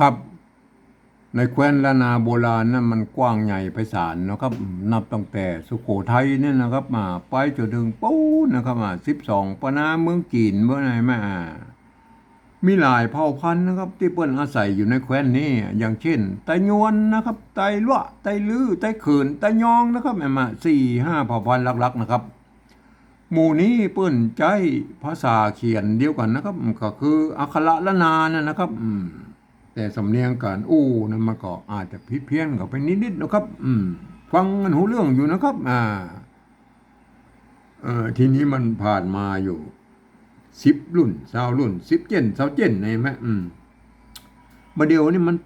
ครับในแคว้นล้านนาโบราณนั้นมันกว้างใหญ่ไพศาลนะครับนับตั้งแต่สุโขทัยเนี่ยนะครับมาไปจนถึงปูนนะครับ12ปนาเมืองจีนเมื่อไหร่มามีหลายเผ่าพันธุ์นะครับที่เปิ้นอาศัยอยู่ในแคว้นนี้อย่างเช่นไตยวนนะครับไตลั่วไตลือไตเขินไตยองนะครับมา4-5เผ่าพันธุ์หลักๆนะครับหมู่นี้เปิ้นใจภาษาเขียนเดียวกันนะครับก็คืออักขระละนานะครับแต่สำเนียงการนั้นมันก็อาจจะผิดเพี้ยนกับไปนิดๆนะครับฟังมันหูเรื่องอยู่นะครับทีนี้มันผ่านมาอยู่10 รุ่น20 รุ่น10 เจนในไหมมาเดียวนี่มัน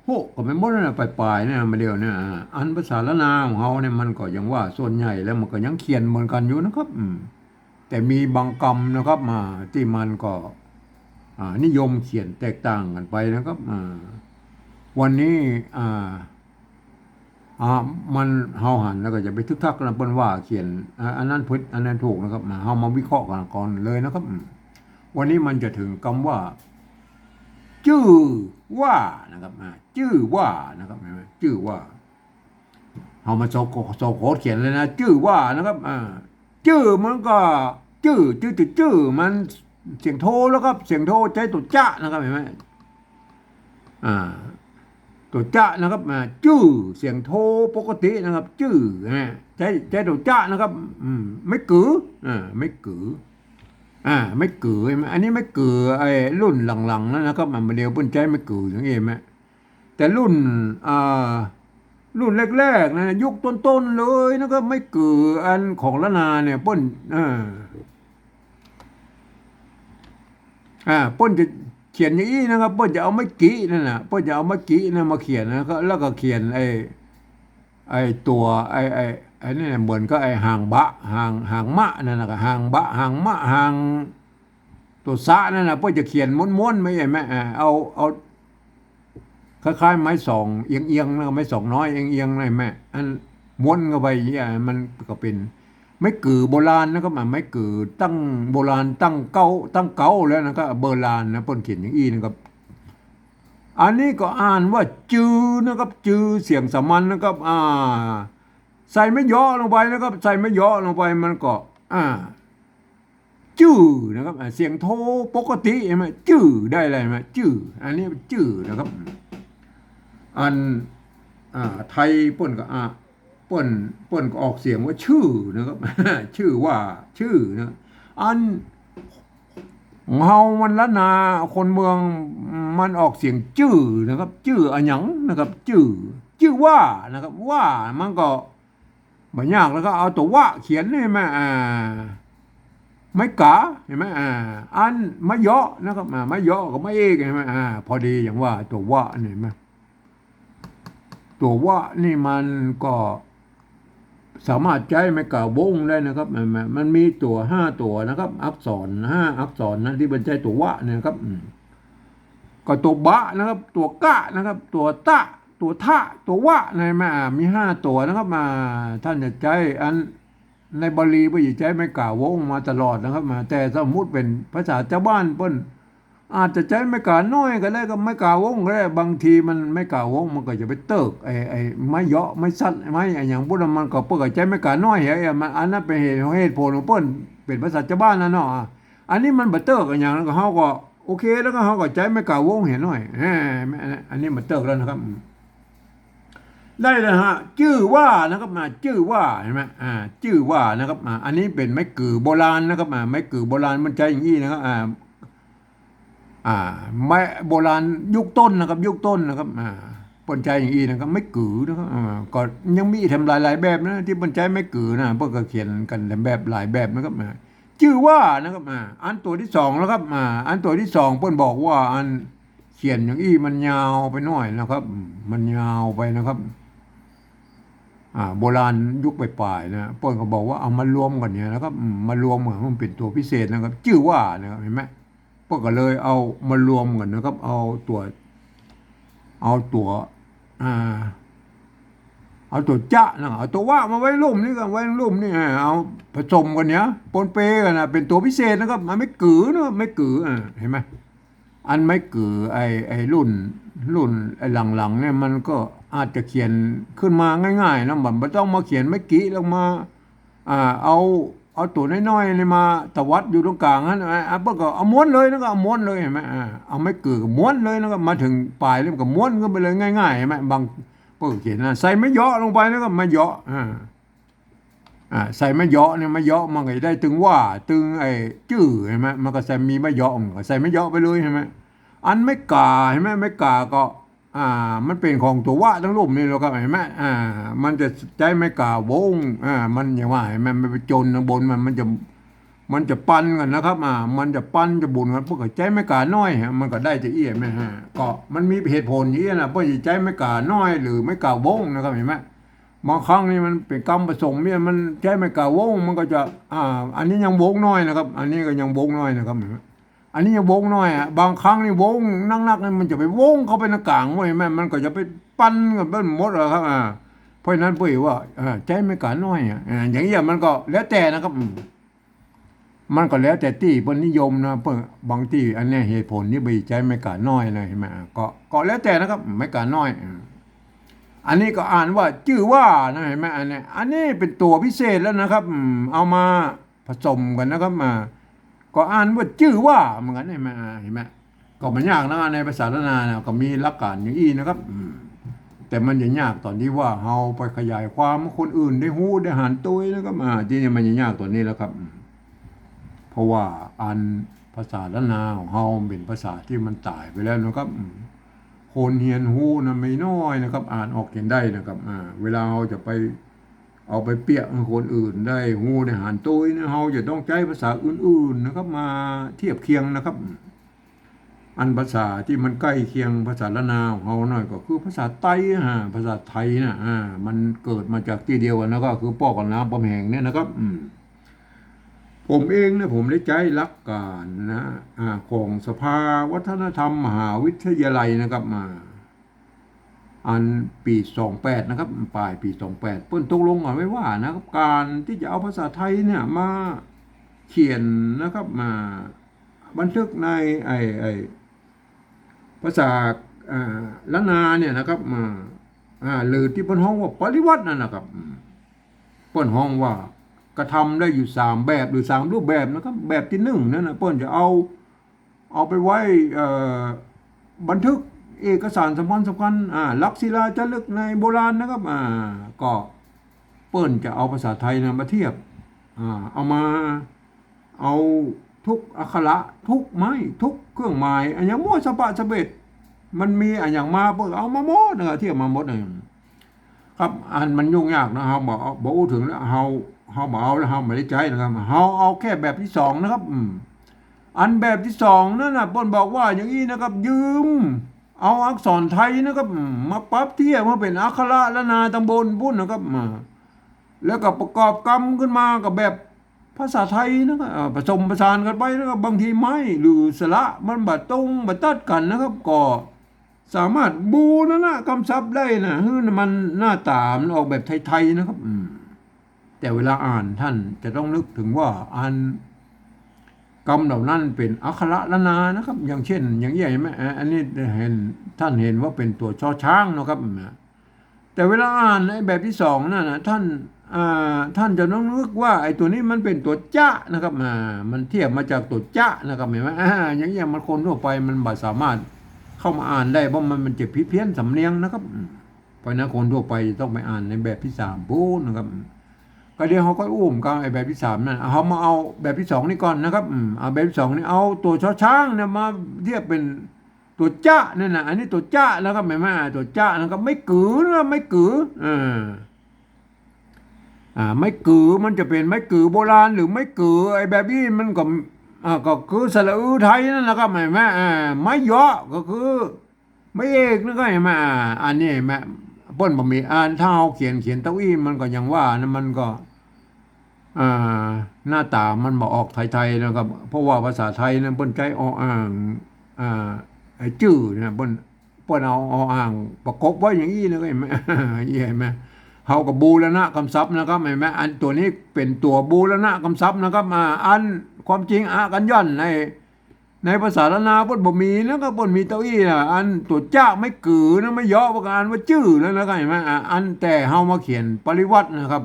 โหก็เป็นบ่ได้ปลายๆนะมาเดียวเนี่ยอันภาษาละนาของเขาเนี่ยมันก็ยังว่าส่วนใหญ่แล้วมันก็ยังเขียนเหมือนกันอยู่นะครับแต่มีบางกรรมนะครับมาที่มันก็นิยมเขียนแตกต่างกันไปนะครับวันนี้มันเฮาหันแล้วก็จะไปทึกทักกันเปิ้นว่าเขียนอันนั้นผิดอันนั้นถูกนะครับเฮามาวิเคราะห์กันก่อนเลยนะครับวันนี้มันจะถึงคำว่าจื้อว่านะครับจื้อว่านะครับจื้อว่าเฮามาโซโคเขียนเลยนะจื้อว่านะครับจื้อมันก็จื้อมันเสียงโทแล้วครับเสียงโทใจตัวจ้านะครับเห็นไหมตัวจ้านะครับจื้อเสียงโทปกตินะครับจื้อใจตัวจ้านะครับไม่กือไม่กือไม่กืออันนี้ไม่กือไอ้รุ่นหลังๆแล้วนะครับมันเดียวเปิ้นใจไม่กืออย่างเงี้ยไหมแต่รุ่นแรกๆนะยุคต้นๆเลยนะครับไม่กืออันของละนาเนี่ยเปิ้นเปิ้นจะเขียนอย่างนี้นะครับเปิ้นจะเอาไม้กี้นั่นน่ะเปิ้นจะเอาไม้กี้นั่นมาเขียนนะก็แล้วก็เขียนไอ้ตัวไอ้นี่เหมือนก็ไอ้หางบะหางมะนั่นน่ะก็หางบะหางมะหางตัวสะนั่นน่ะเปิ้นจะเขียนม้วนๆไม่ใช่ไหมเอาคล้ายๆไม้สองเอียงๆนะไม้สองน้อยเอียงๆนะแม่อันม้วนเข้าไปอย่างเงี้ยมันก็เป็นไม้กือโบราณนะครับไม้กือตั้งโบราณตั้งเก่าแล้วนะครับโบราณนะเปิ้นเขียนอย่างอี้นะครับอันนี้ก็อ่านว่าจือนะครับจือเสียงสามัญนะครับใส่ไม่ย่อลงไปนะครับใส่ไม่ย่อลงไปมันก็จื้อนะครับเสียงโทปกติใช่ไหมจื้อได้อะไรไหมจื้ออันนี้จื้อนะครับอันไทยเปิ้นก็เปิ้นก็ออกเสียงว่าชื่อนะครับชื่อว่าชื่อนะอันเฮามันละนาคนเมืองมันออกเสียงจื้อนะครับจื้ออันหยังนะครับจื้อว่านะครับว่ามันก็ไม่ยากแล้วก็เอาตัวว่าเขียนให้มาไม่กะเห็นไหมอันไม่เยาะนะครับไม่เยาะก็ไม่เอกเห็นไหมพอดีอย่างว่าตัวว่านี่เห็นไหมตัวว่านี่มันก็สามารถใช้ไม่กะวงได้นะครับมันมีตัว5 ตัวนะครับอักษร5 อักษรนะที่มันใช้ตัวว่าเนี่ยครับก็ตัวบะนะครับตัวกะนะครับตัวตะตัวทะตัววะในมี5 ตัวนะครับท่านจะใช้อันในบาลีไปใช้ไม่กล่าววงมาตลอดนะครับแต่สมมุติเป็นภาษาชาวบ้านเปิ้นอาจจะใช้ไม่กล่าวน้อยก็ได้ก็ไม่กล่าววงก็ได้บางทีมันไม่กล่าววงมันก็จะไปเติกไอ้ไม่เยาะไม่ซัดไม่อย่างพวกนั้นมันก็เปิ้นก็ใช้ไม่กล่าวน้อยมันอันนั้นเป็นเหตุผลของเปิ้นเป็นภาษาชาวบ้านนะเนาะอันนี้มันบ่เติกอย่างนั้นก็เฮาก็โอเคแล้วก็เฮาก็ใช้ไม่กล่าววงเห็นหน่อยอันนี้มันเติกแล้วนะครับได้เลยฮะชื่อว่านะครับชื่อว่าเห็นไหมชื่อว่านะครับอันนี้เป็นไม้กือโบราณนะครับไม้กือโบราณมันใช้อย่างนี้นะครับไม้โบราณยุคต้นนะครับยุคต้นนะครับปนใจอย่างนี้นะครับไม่กือนะครับก็ยังมีทำหลายแบบนะที่ปนใจไม่กือนะพวกก็เขียนกันแบบหลายแบบนะครับชื่อว่านะครับอันตัวที่2แล้วครับอันตัวที่2เพิ่นบอกว่าอันเขียนอย่างนี้มันยาวไปหน่อยนะครับมันยาวไปนะครับโบราณยุคปลายๆนะเปิ้นก็บอกว่าเอามารวมกันเนี่ยนะครับมารวมเหมือนมันเป็นตัวพิเศษนะครับชื่อว่านะครับเห็นไหมเปิ้นก็เลยเอามารวมกันนะครับเอาตัวจะนะเอาตัวว่ามาไว้ลุ่มนี่กันไว้ลุ่มนี่เอาผสมกันเนี้ยปนเปกันนะเป็นตัวพิเศษนะครับมันไม่กือนะไม่กือเห็นไหมอันไม่กือไอ้รุ่น รุ่นไอ้หลังๆเนี่ยมันก็อาจจะเขียนขึ้นมาง่ายๆนะมันไม่ต้องมาเขียนไม่กี่แล้วมาเอาตัวน้อยๆนี่มาตวัดอยู่ตรงกลางนั่นเปิ้ลก็เอาม้วนเลยนะก็เอาม้วนเลยเห็นไหมเอาไม่เกิดก็ม้วนเลยแล้วก็มาถึงปลายแล้วก็ม้วนก็ไปเลยง่ายๆเห็นไหมบางเปิ้ลเขียนใส่ไม่เยาะลงไปแล้วก็ไม่เยาะใส่ไม่เยาะเนี่ยไม่เยาะมันก็ได้ตึงว่าตึงไอ้จื้อเห็นไหมมันก็ใส่มีไม่เยาะมันก็ใส่ไม่เยาะไปเลยเห็นไหมอันไม่กาเห็นไหมไม่กาก็มันเป็นของตัวว่าทั้งรูปนี่เราก็เห็นไหมมันจะใจไม่กาวงมันอย่างว่าเห็นไหมมันไปจนข้างบนมันจะปั้นกันนะครับมันจะปั้นจะบุญกันพวกใจไม่กาน้อยมันก็ได้จะเอี้ยไหมก็มันมีเหตุผลอย่างนี้นะเพราะใจไม่กาน้อยหรือไม่กาวงนะครับเห็นไหมบางครั้งนี่มันเป็นกรรมผสมเนี่ยมันใจไม่กาวงมันก็จะอันนี้ยังวงน้อยนะครับ อันนี้ก็ยังวงน้อยนะครับอันนี้ยังวงน้อยบางครั้งนี่วงนักๆนี่มันจะไปวงเข้าไปในกลางไว้แม่มันก็จะไปปั้นกันเป็นหมดเลยครับเพราะฉะนั้นปุ้ยว่าใจไม่กาน้อยอย่างเงี้ยมันก็แล้วแต่นะครับมันก็แล้วแต่ที่เพิ่นนิยมนะเพิ่นบางที่อันนี้เหตุผลนี่ไปใจไม่กาน้อยนะเห็นไหมก็แล้วแต่นะครับไม่กาน้อยอันนี้ก็อ่านว่าชื่อว่านะเห็นไหมอันนี้เป็นตัวพิเศษแล้วนะครับเอามาผสมกันนะครับก็อ่านว่าชื่อว่าเหมือนกันเห็นไหมก็มันยากนะในภาษาละนาก็มีหลักการอย่างนี้นะครับแต่มันจะยากตอนที่ว่าเราไปขยายความคนอื่นได้ฮู้ได้หันตัวนะครับที่นี่มันจะยากตัวนี้แล้วครับเพราะว่าอ่านภาษาละนาของเราเป็นภาษาที่มันตายไปแล้วนะครับคนเฮียนฮู้นะไม่น้อยนะครับอ่านออกเขียนได้นะครับเวลาเราจะไปเอาไปเปรียบคนอื่นได้ฮู้ได้หันตัวนะเราจะต้องใช้ภาษาอื่นๆนะครับมาเทียบเคียงนะครับอันภาษาที่มันใกล้เคียงภาษาละนาของเราหน่อยก็คือภาษาไต้ภาษาไทยนะมันเกิดมาจากที่เดียวกันแล้วก็คือป้อกันน้ำปอมแหงเนี่ยนะครับผมเองเนี่ยผมได้ใช้หลักการนะของสภาวัฒนธรรมมหาวิทยาลัยนะครับอันปี28นะครับปลายปี28เพิ่นตกลงกันไว้ว่านะครับการที่จะเอาภาษาไทยเนี่ยมาเขียนนะครับมาบันทึกในภาษาละนาเนี่ยนะครับหรือที่เพิ่นฮ้องว่าปริวัตินั่นนะครับเพิ่นฮ้องว่ากระทำได้อยู่3แบบหรือ3รูปแบบนะครับแบบที่1นั่นนะเพิ่นจะเอาไปไว้บันทึกเอกสารสำคัญลักษิลาจารึกในโบราณนะครับก็เปิ้นจะเอาภาษาไทยนะมาเทียบเอามาเอาทุกอักขระทุกไม้ทุกเครื่องหมายอันอย่างมั่วสะปะสะเบ็ดมันมีอันอย่างมาเปิ้นเอามาหมดนะเทียบมาหมดครับอันมันยุ่งยากนะเฮาบ่ถึงแล้วเฮาบ่เอาแล้วเฮาไม่ได้ใจนะครับเฮาเอาแค่แบบที่2นะครับอันแบบที่2นั่นน่ะเปิ้นบอกว่าอย่างนี้นะครับยืมเอาอักษรไทยนะครับมาปรับเทียบมาเป็นอักขระละนาตำบลพุ่นนะครับแล้วก็ประกอบกรรมขึ้นมากับแบบภาษาไทยนะครับผสมผสานกันไปนะครับบางทีไม้หรือสระมันบ่ตรงบ่ตัดกันนะครับก็สามารถบูนะคำศัพท์ได้นะมันหน้าตามันออกแบบไทยๆนะครับแต่เวลาอ่านท่านจะต้องนึกถึงว่าอ่านกรรมเหล่านั้นเป็นอักขระละนานะครับอย่างเช่นอย่างนี้เห็นไหมอันนี้ท่านเห็นว่าเป็นตัวชอช้างนะครับแต่เวลาอ่านในแบบที่2นั่นนะท่านจะต้องนึกว่าไอ้ตัวนี้มันเป็นตัวจ้านะครับมันเทียบมาจากตัวจ้านะครับเห็นไหมอย่างนี้มันคนทั่วไปมันบ่สามารถเข้ามาอ่านได้เพราะมันจะพิเพี้ยนสำเนียงนะครับเพราะนั้นคนทั่วไปต้องไปอ่านในแบบที่3พูดนะครับก็เดี๋ยวเขาก็อุ้มกันไอ้แบบที่3นั่นเขามาเอาแบบที่2นี่ก่อนนะครับเอาแบบที่2นี่เอาตัวชอช้างเนี่ยมาเทียบเป็นตัวจ้าเนี่ยนะอันนี้ตัวจ้าแล้วก็ไม่ตัวจ้านะครับไม่กือนะไม่กือไม่กือมันจะเป็นไม่กือโบราณหรือไม่กือไอ้แบบนี้มันก็คือสระอือไทยนั่นแหละครับไม่เยาะก็คือไม่เอกนั่นก็เห็นไหมอันนี้เห็นไหมเปิ้นบ่มีถ้าเอาเขียนเต้าอี้มันก็ยังว่านะมันก็หน้าตามันบ่ออกไทยๆนะครับเพราะว่าภาษาไทยนั้นเปิ้นใช้ออ่างไอ้จื้อนะเปิ้นเอาออ่างประกบไว้อย่างนี้นะก็เห็นไหมเห็นไหมเฮากับบูรณะคำศัพท์นะครับเห็นไหมอันตัวนี้เป็นตัวบูรณะคำศัพท์นะครับอันความจริงกันย่อน ในภาษาล้านนาเปิ้นบ่มีนะก็เปิ้นมีเต้าอี้น่ะอันตัวจ้าไม่กือนะไม่ย่อประการว่าจื้อแล้วก็เห็นไหมอันแต่เฮามาเขียนปริวัตินะครับ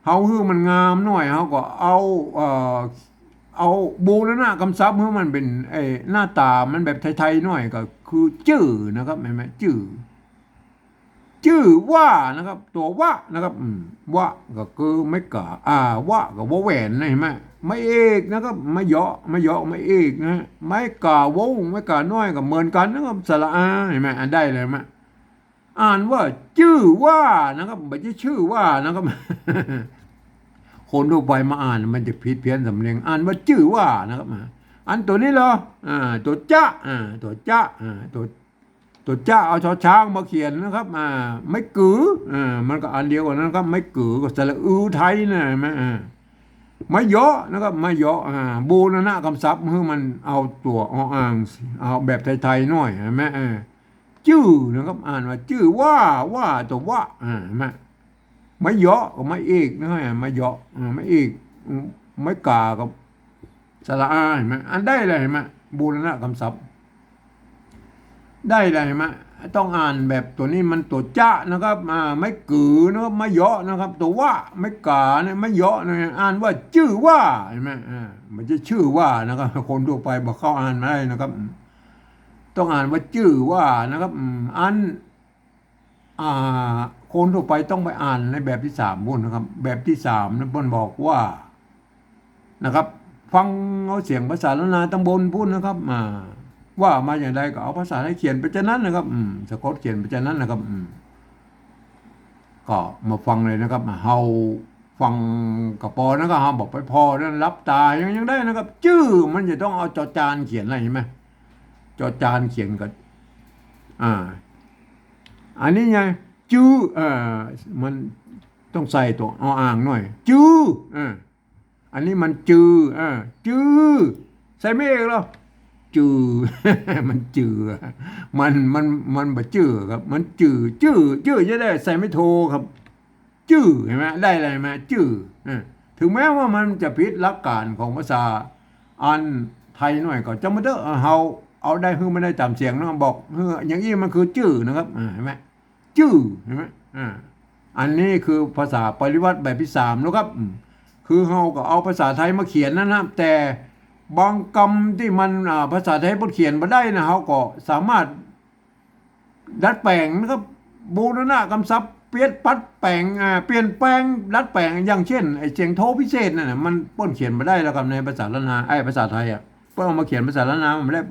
เฮาฮือมันงามหน่อยเฮาก็เอาบูรณะคำศัพท์ให้มันเป็นหน้าตามันแบบไทยๆหน่อยก็คือจื้อนะครับเห็นไหมจื้อว่านะครับตัวว่านะครับว่าก็คือไม่กะว่าก็ว่าแหวนนะเห็นไหมไม่เอกนะครับไม่เยาะไม่เอกนะไม่กะวงไม่กะน้อยก็เหมือนกันนะครับสระอาเห็นไหมได้เลยมั้ยอ่านว่าจื้อว่านะครับไม่ใช่ชื่อว่านะครับ คนทั่วไปมาอ่านมันจะผิดเพี้ยนสำเนียงอ่านว่าจื้อว่านะครับอันตัวนี้เหรอตัวจ้าตัวจ้าตัวจ้าเอาชอช้างมาเขียนนะครับไม่กือมันก็อันเดียวกันนะครับไม่กือก็สระอือไทยนะไหมไม่เยอะนะครับไม่เยอะบูรณะคำศัพท์เพื่อมันเอาตัวอ่างเอาแบบไทยๆหน่อยใช่ไหมจื้อนะครับอ่านว่าจื้อว่าตัวว่าใช่ไหมไม่เยาะก็ไม่เอกนะฮะไม่เยาะไม่เอกไม่กากับสระอาเห็นไหมอันได้เลยเห็นไหมบูรณะคำศัพท์ได้เลยเห็นไหมต้องอ่านแบบตัวนี้มันตัวจ้านะครับไม่กือนะครับไม่เยาะนะครับตัวว่าไม่กาเนี่ยไม่เยาะนะอ่านว่าจื้อว่าเห็นไหมมันจะชื่อว่านะครับคนทั่วไปบอกเข้าอ่านไม่ได้นะครับต้องอ่านว่าจื้อว่านะครับอันคนทั่วไปต้องไปอ่านในแบบที่3พุ่นนะครับแบบที่3นั้นเพิ่นบอกว่านะครับฟังเอาเสียงภาษาล้านนาตำบลพูดนะครับว่ามาอย่างไรก็เอาภาษาไทยเขียนไปจากนั้นนะครับสะกดเขียนไปจากนั้นนะครับก็มาฟังเลยนะครับเฮาฟังกับปอนะครับเฮาบอกไปพอนั้นรับตายังได้นะครับชื่อมันจะต้องเอาจอจานเขียนอะไรใช่ไหมจอจานเขียนกันอันนี้ไงจื้อมันต้องใส่ตัวอ่างหน่อยจื้ออันนี้มันจื้อจื้อใส่ไม่เอกหรอจื้อ มันจื้อมันบ่จื้อครับมันจื้อจะได้ใส่ไม่โทครับจื้อเห็นไหมได้อะไรไหมจื้อถึงแม้ว่ามันจะผิดหลักการของภาษาอันไทยหน่อยก็จะมาเด้อเฮาเอาได้คือไม่ได้ตามเสียงนะบอกอย่างนี้มันคือจื้อนะครับเห็นไหมจื้อเห็นไหมอันนี้คือภาษาปริวัติแบบที่3นะครับคือเฮาก็เอาภาษาไทยมาเขียนนะแต่บางคำที่มันภาษาไทยพูดเขียนมาได้นะเฮาก็สามารถดัดแปลงนะครับบูรณะคำศัพท์เปลี่ยนปัดแปลงเปลี่ยนแปลงดัดแปลงอย่างเช่นไอ้เสียงโทพิเศษนั่นน่ะมันป้นเขียนมาได้แล้วครับในภาษาล้านนาภาษาไทยเพิ่นเอามาเขียนภาษาล้านนามันไม่ได้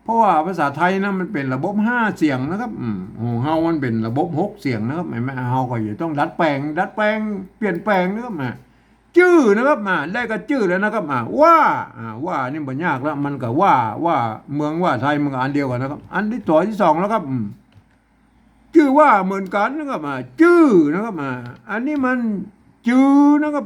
เพราะว่าภาษาไทยนะมันเป็นระบบ5เสียงนะครับของเฮามันเป็นระบบ6เสียงนะครับเห็นไหมเฮาก็อยู่ต้องดัดแปลงเปลี่ยนแปลงนะครับชื่อนะครับได้ก็ชื่อแล้วนะครับว่านี่บ่ยากแล้วมันก็ว่าเมืองว่าไทยมันก็อันเดียวกันนะครับอันที่ตัวที่2แล้วครับชื่อว่าเหมือนกันนะครับชื่อนะครับอันนี้มันจื้อนะครับ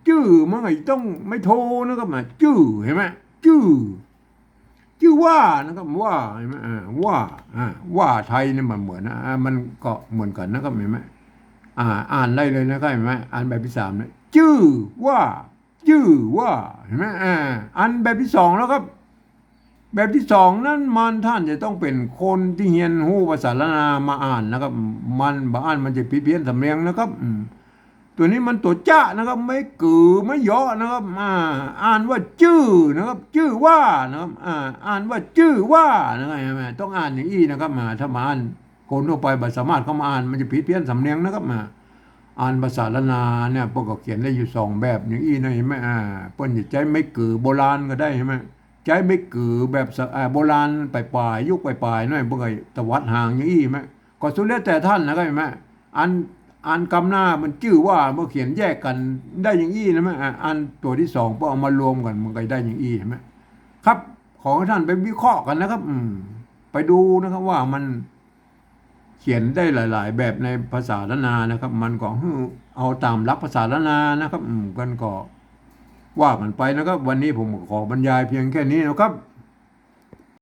ชื่อมันก็ต้องไม่โทนะครับชื่อเห็นไหมชื่อว่านะครับว่าเห็นไหมว่าไทยนี่มันเหมือนมันก็เหมือนกันนะครับเห็นไหมอ่านได้เลยนะครับเห็นไหมอ่านแบบที่3เนี่ยชื่อว่าเห็นไหมอันแบบที่2แล้วครับแบบที่2นั้นมันท่านจะต้องเป็นคนที่เรียนรู้ภาษาล้านนามาอ่านนะครับมันบ่อ่านมันจะผิดเพี้ยนสำเนียงนะครับตัวนี้มันตัวจ้านะครับไม่กือไม่ย่อนะครับอ่านว่าจื้อนะครับจื้อว่านะครับอ่านว่าจื้อว่านะครับต้องอ่านอย่างนี้นะครับถ้ามาอ่านคนทั่วไปบ่สามารถเข้ามาอ่านมันจะผิดเพี้ยนสำเนียงนะครับอ่านภาษาล้านนาเนี่ยพวกก็เขียนได้อยู่2แบบอย่างนี้นะเห็นไหมเปิ้นจะใช้ไม่กือโบราณก็ได้ใช่ไหมใช้ไม่กือแบบโบราณปลายยุคปลายหน่อยพวกไอ้ตวัดห่างอย่างนี้ไหมก็สุดแล้วแต่ท่านนะครับเห็นไหมอันกำหน้ามันชื่อว่าเมื่อเขียนแยกกันได้อย่างอี้นะไหมอันตัวที่2พอเอามารวมกันมันก็ได้อย่างอี้เห็นไหมครับขอให้ท่านไปวิเคราะห์กันนะครับไปดูนะครับว่ามันเขียนได้หลายๆแบบในภาษาล้านนานะครับมันก็เอาตามหลักภาษาล้านนานะครับกันก็ว่ากันไปนะครับวันนี้ผมขอบรรยายเพียงแค่นี้นะครับ